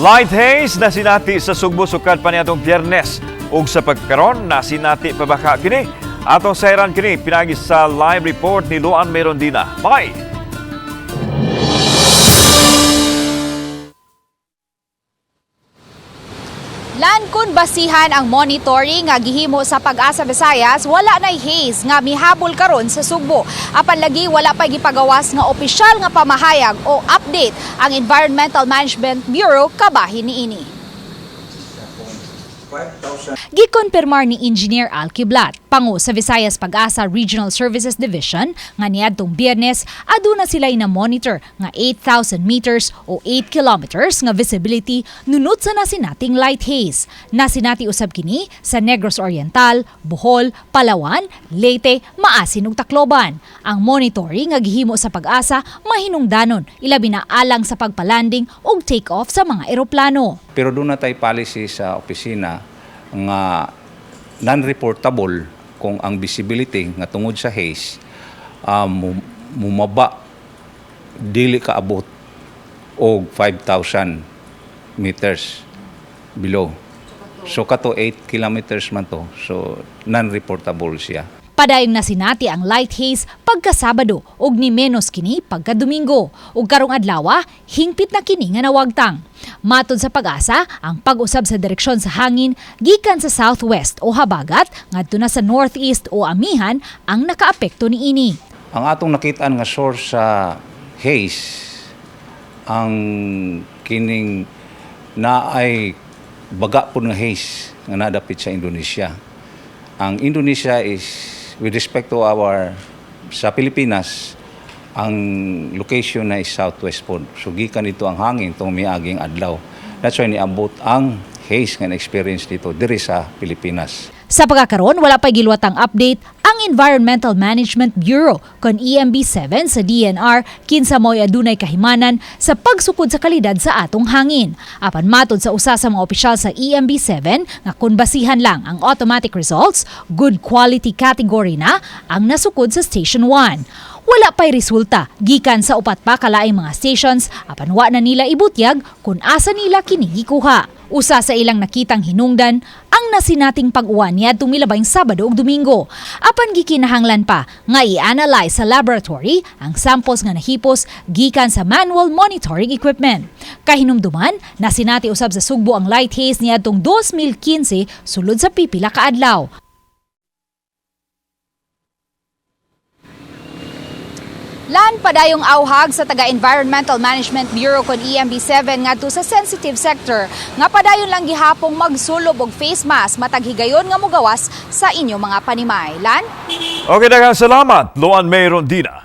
Light haze na sinati sa Sugbo sukad pa niadtong Biyernes ug sa pagkaron na sinati pa baka kini. Atong sayran kini pinagi sa live report ni Luan Merondina. Bye. Lan kun basihan ang monitoring nga gihimo sa Pag-asa Visayas, wala nay haze nga mihabol karon sa Sugbo. Apan lagi wala pa gipagawas nga opisyal nga pamahayag o update ang Environmental Management Bureau kabahin niini. Gikonfirmar ni Engineer Al Kiblat, pangu sa Visayas Pag-asa Regional Services Division, nga niadtong Biyernes aduna sila na-monitor nga 8,000 meters o 8 kilometers nga visibility nunot sa nasinating light haze. Nasinati usab kini sa Negros Oriental, Bohol, Palawan, Leyte, Maasin ug Tacloban. Ang monitoring nga gihimo sa Pag-asa mahinungdanon ilabi na alang sa pagpalanding ug take-off sa mga eroplano. Pero doon na tayo policy sa opisina nga non-reportable kung ang visibility nga tungod sa haze mumaba dili kaabot og 5,000 meters below. So kato 8 kilometers man to. So non-reportable siya. Padayong nasinati ang light haze pagka Sabado ug ni menos kini pagka Domingo. Ug karong adlaw hingpit na kini nga nawagtang. Matod sa Pag-asa, ang pag-usab sa direksyon sa hangin gikan sa southwest o habagat ngadto na sa northeast o amihan ang nakaapekto niini. Ang atong nakitaan nga source sa haze ang kining naay baga pud nga haze nga nadapit sa Indonesia. Ang Indonesia is with respect to sa Pilipinas, ang location na is southwest po. So gikan dito ang hangin itong miaging adlaw. That's why niabot ang haze nga na-experience dito diri sa Pilipinas. Sa pagkakaroon, wala pa giluwatang update ang Environmental Management Bureau kon EMB7 sa DNR kinsa mo'y adunay kahimanan sa pagsukod sa kalidad sa atong hangin. Apan matod sa usa sa mga opisyal sa EMB7 nga kun basihan lang ang automatic results, good quality category na ang nasukod sa Station 1. Wala pa'y resulta gikan sa upat pa kalaing mga stations apan wa na nila ibutyag kung asa nila kini gikuha. Usa sa ilang nakitang hinungdan ang nasinating pag-uwan niadtong milabayng Sabado ug Domingo. Apan gikinahanglan pa nga i-analyze sa laboratory ang samples nga nahipos gikan sa manual monitoring equipment. Kahinumduman, nasinati usab sa Sugbo ang light haze niadtong 2015 sulod sa pipila ka adlaw. Lan padayong awhag sa taga-Environmental Management Bureau kon EMB7 ngadto sa sensitive sector nga padayon lang gihapong magsulob og face mask matag higayon nga mogawas sa inyo mga panimay. Lan? Okay, daghang salamat, Luan Merondina.